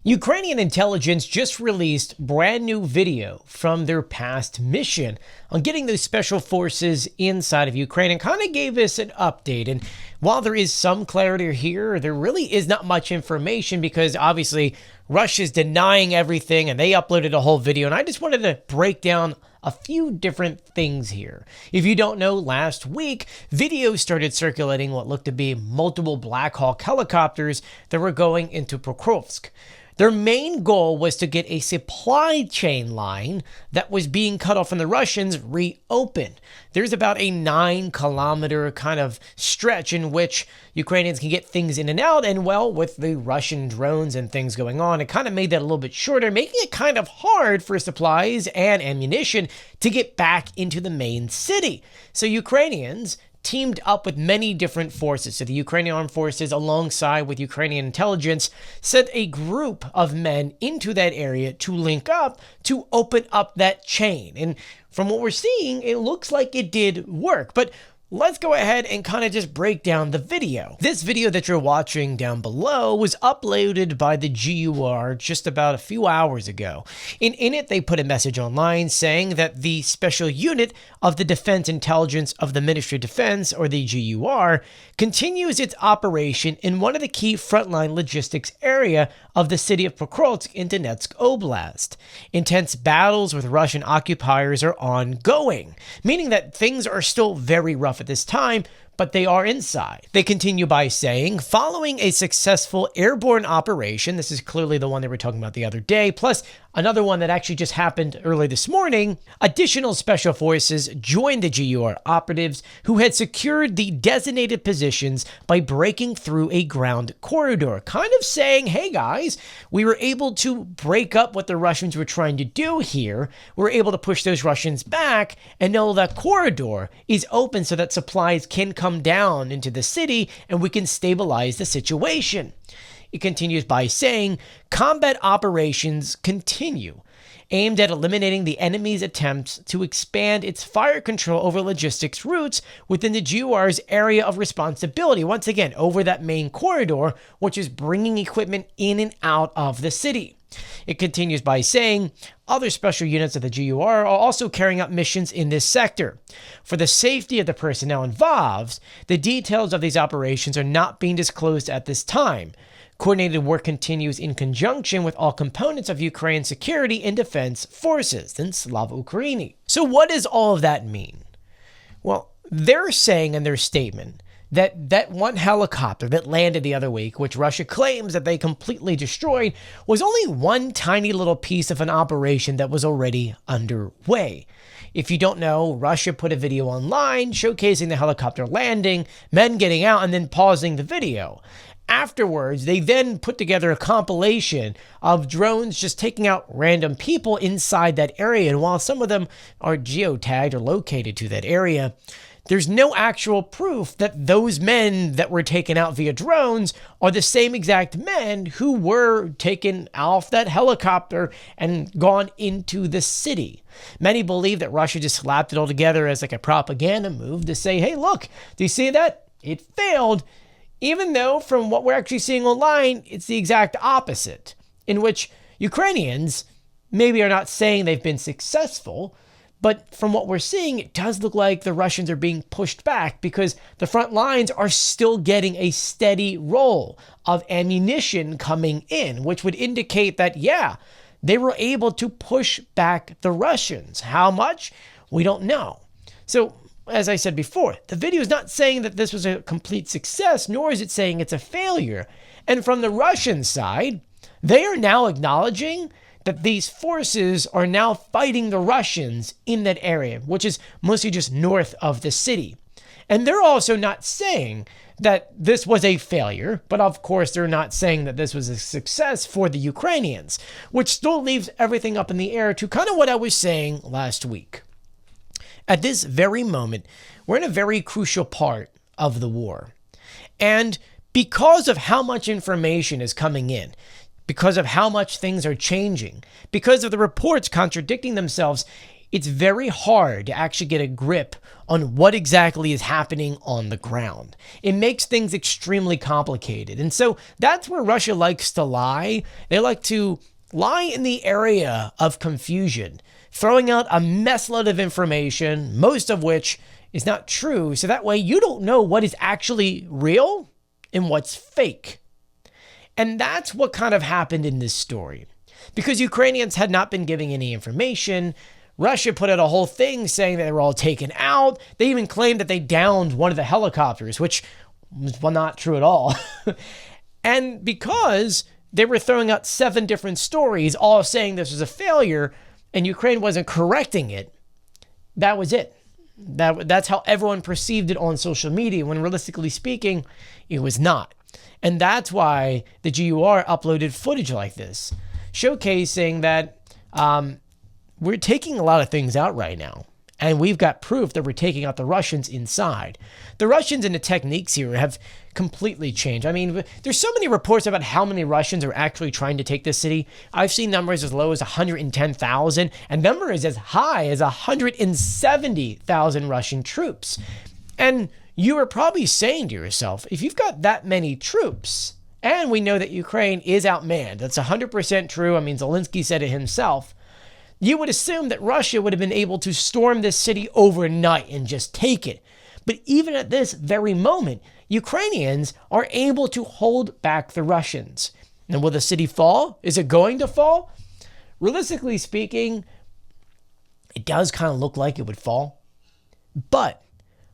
Ukrainian intelligence just released brand new video from their past mission on getting those special forces inside of Ukraine and kind of gave us an update. And while there is some clarity here, there really is not much information because obviously Russia's denying everything and they uploaded a whole video. And I just wanted to break down a few different things here. If you don't know, last week, videos started circulating what looked to be multiple Black Hawk helicopters that were going into Pokrovsk. Their main goal was to get a supply chain line that was being cut off from the Russians reopened. There's about a 9-kilometer kind of stretch in which Ukrainians can get things in and out, and well, with the Russian drones and things going on, it kind of made that a little bit shorter, making it kind of hard for supplies and ammunition to get back into the main city. So Ukrainians teamed up with many different forces. So the Ukrainian armed forces, alongside with Ukrainian intelligence, sent a group of men into that area to link up to open up that chain. And from what we're seeing, it looks like it did work. But let's go ahead and kind of just break down the video. This video that you're watching down below was uploaded by the HUR just about a few hours ago. In it, they put a message online saying that the special unit of the Defense Intelligence of the Ministry of Defense, or the HUR, continues its operation in one of the key frontline logistics area of the city of Pokrovsk in Donetsk Oblast. Intense battles with Russian occupiers are ongoing, meaning that things are still very rough at this time, but they are inside. They continue by saying, following a successful airborne operation, this is clearly the one they were talking about the other day, plus another one that actually just happened early this morning, additional special forces joined the HUR operatives who had secured the designated positions by breaking through a ground corridor, kind of saying, hey guys, we were able to break up what the Russians were trying to do here. We're able to push those Russians back, and now that corridor is open so that supplies can come down into the city and we can stabilize the situation. It continues by saying, combat operations continue, aimed at eliminating the enemy's attempts to expand its fire control over logistics routes within the HUR's area of responsibility, once again, over that main corridor, which is bringing equipment in and out of the city. It continues by saying, other special units of the HUR are also carrying out missions in this sector. For the safety of the personnel involved, the details of these operations are not being disclosed at this time. Coordinated work continues in conjunction with all components of Ukraine's security and defense forces, and Slava Ukraini. So what does all of that mean? Well, they're saying in their statement that one helicopter that landed the other week, which Russia claims that they completely destroyed, was only one tiny little piece of an operation that was already underway. If you don't know, Russia put a video online showcasing the helicopter landing, men getting out, and then pausing the video. Afterwards, they then put together a compilation of drones just taking out random people inside that area. And while some of them are geotagged or located to that area, there's no actual proof that those men that were taken out via drones are the same exact men who were taken off that helicopter and gone into the city. Many believe that Russia just slapped it all together as like a propaganda move to say, hey, look, do you see that? It failed. Even though from what we're actually seeing online, it's the exact opposite, in which Ukrainians maybe are not saying they've been successful, but from what we're seeing, it does look like the Russians are being pushed back because the front lines are still getting a steady roll of ammunition coming in, which would indicate that, yeah, they were able to push back the Russians. How much? We don't know. So, as I said before, the video is not saying that this was a complete success, nor is it saying it's a failure. And from the Russian side, they are now acknowledging that these forces are now fighting the Russians in that area, which is mostly just north of the city. And they're also not saying that this was a failure, but of course they're not saying that this was a success for the Ukrainians, which still leaves everything up in the air to kind of what I was saying last week. At this very moment, we're in a very crucial part of the war. And because of how much information is coming in, because of how much things are changing, because of the reports contradicting themselves, it's very hard to actually get a grip on what exactly is happening on the ground. It makes things extremely complicated. And so that's where Russia likes to lie. They like to lie in the area of confusion, throwing out a mess load of information, most of which is not true. So that way you don't know what is actually real and what's fake. And that's what kind of happened in this story. Because Ukrainians had not been giving any information, Russia put out a whole thing saying that they were all taken out. They even claimed that they downed one of the helicopters, which was not true at all. And because they were throwing out 7 different stories, all saying this was a failure, and Ukraine wasn't correcting it, that was it. That's how everyone perceived it on social media, when realistically speaking, it was not. And that's why the GUR uploaded footage like this, showcasing that we're taking a lot of things out right now. And we've got proof that we're taking out the Russians inside. The Russians and the techniques here have completely changed. I mean, there's so many reports about how many Russians are actually trying to take this city. I've seen numbers as low as 110,000 and numbers as high as 170,000 Russian troops. And you are probably saying to yourself, if you've got that many troops, and we know that Ukraine is outmanned, that's 100% true. I mean, Zelensky said it himself. You would assume that Russia would have been able to storm this city overnight and just take it. But even at this very moment, Ukrainians are able to hold back the Russians. And will the city fall? Is it going to fall? Realistically speaking, it does kind of look like it would fall. But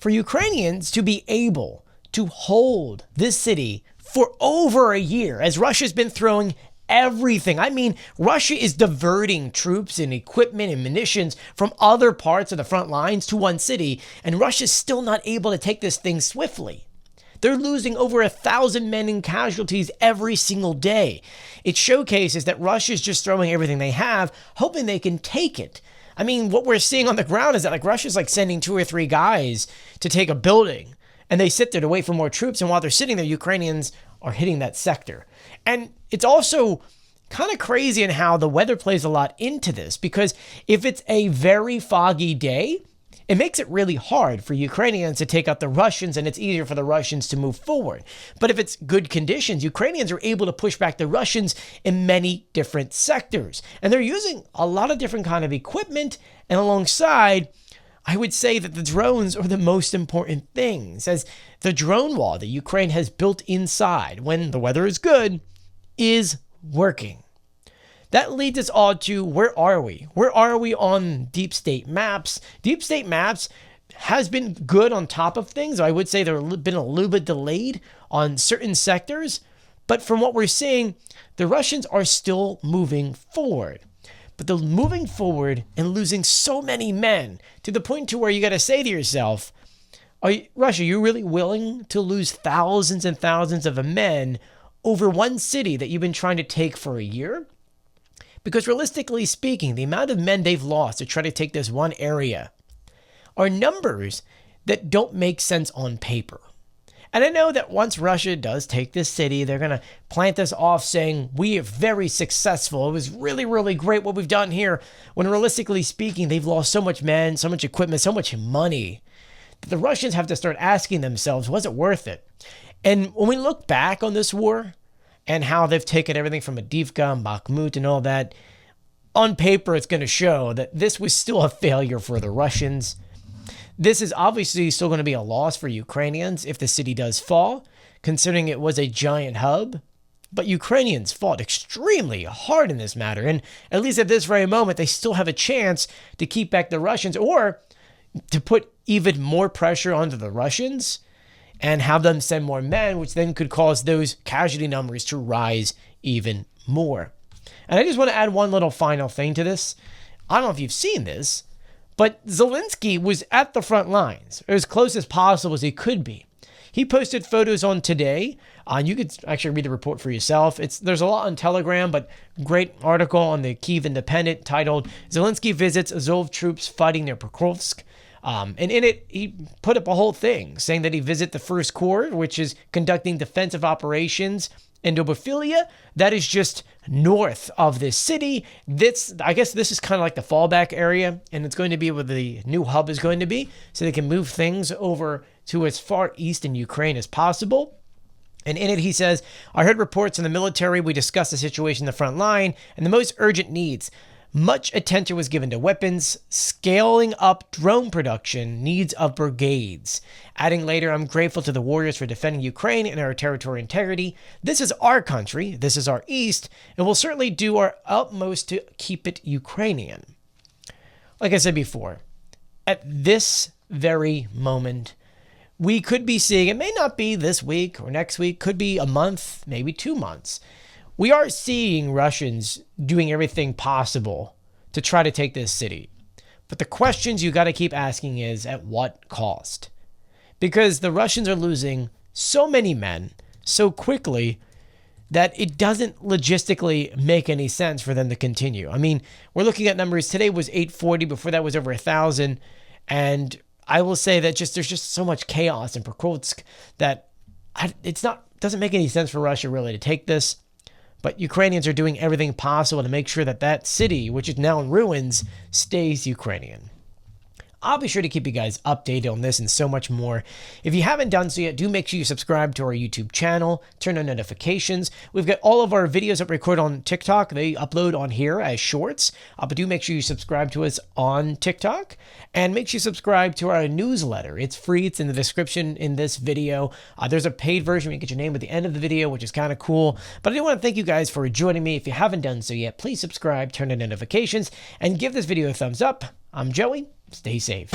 for Ukrainians to be able to hold this city for over a year, as Russia's been throwing everything. I mean, Russia is diverting troops and equipment and munitions from other parts of the front lines to one city, and Russia's still not able to take this thing swiftly. They're losing over 1,000 men in casualties every single day. It showcases that Russia's just throwing everything they have, hoping they can take it. I mean, what we're seeing on the ground is that Russia's sending 2 or 3 guys to take a building, and they sit there to wait for more troops, and while they're sitting there, Ukrainians are hitting that sector. And it's also kind of crazy in how the weather plays a lot into this, because if it's a very foggy day, it makes it really hard for Ukrainians to take out the Russians, and it's easier for the Russians to move forward. But if it's good conditions, Ukrainians are able to push back the Russians in many different sectors. And they're using a lot of different kind of equipment, and alongside, I would say that the drones are the most important things, as the drone wall that Ukraine has built inside, when the weather is good, is working. That leads us all to, where are we? Where are we on deep state maps? Deep state maps has been good on top of things. I would say they've been a little bit delayed on certain sectors, but from what we're seeing, the Russians are still moving forward. But they're moving forward and losing so many men to the point to where you got to say to yourself, Russia, you really willing to lose thousands and thousands of men over one city that you've been trying to take for a year? Because realistically speaking, the amount of men they've lost to try to take this one area are numbers that don't make sense on paper. And I know that once Russia does take this city, they're going to plant this off saying, we are very successful. It was really, really great what we've done here. When realistically speaking, they've lost so much men, so much equipment, so much money, that the Russians have to start asking themselves, was it worth it? And when we look back on this war and how they've taken everything from Avdiivka and Bakhmut and all that, on paper it's going to show that this was still a failure for the Russians. This is obviously still going to be a loss for Ukrainians if the city does fall, considering it was a giant hub. But Ukrainians fought extremely hard in this matter, and at least at this very moment, they still have a chance to keep back the Russians, or to put even more pressure onto the Russians and have them send more men, which then could cause those casualty numbers to rise even more. And I just want to add one little final thing to this. I don't know if you've seen this, but Zelensky was at the front lines, or as close as possible as he could be. He posted photos on Today. You could actually read the report for yourself. There's a lot on Telegram, but great article on the Kyiv Independent titled, Zelensky visits Azov troops fighting near Pokrovsk. And in it, he put up a whole thing saying that he visit the First Corps, which is conducting defensive operations in Dobophilia. That is just north of this city. I guess this is kind of like the fallback area, and it's going to be where the new hub is going to be, so they can move things over to as far east in Ukraine as possible. And in it, he says, I heard reports in the military. We discussed the situation in the front line and the most urgent needs. Much attention was given to weapons, scaling up drone production, needs of brigades. Adding later, I'm grateful to the warriors for defending Ukraine and our territorial integrity. This is our country, this is our East, and we'll certainly do our utmost to keep it Ukrainian. Like I said before, at this very moment, we could be seeing, it may not be this week or next week, could be a month, maybe 2 months. We are seeing Russians doing everything possible to try to take this city. But the questions you got to keep asking is, at what cost? Because the Russians are losing so many men so quickly that it doesn't logistically make any sense for them to continue. I mean, we're looking at numbers. Today was 840. Before that was over 1,000. And I will say that there's just so much chaos in Pokrovsk that doesn't make any sense for Russia really to take this. But Ukrainians are doing everything possible to make sure that that city, which is now in ruins, stays Ukrainian. I'll be sure to keep you guys updated on this and so much more. If you haven't done so yet, do make sure you subscribe to our YouTube channel, turn on notifications. We've got all of our videos that we record on TikTok. They upload on here as shorts. But do make sure you subscribe to us on TikTok. And make sure you subscribe to our newsletter. It's free. It's in the description in this video. There's a paid version where you get your name at the end of the video, which is kind of cool. But I do want to thank you guys for joining me. If you haven't done so yet, please subscribe, turn on notifications, and give this video a thumbs up. I'm Joey. Stay safe.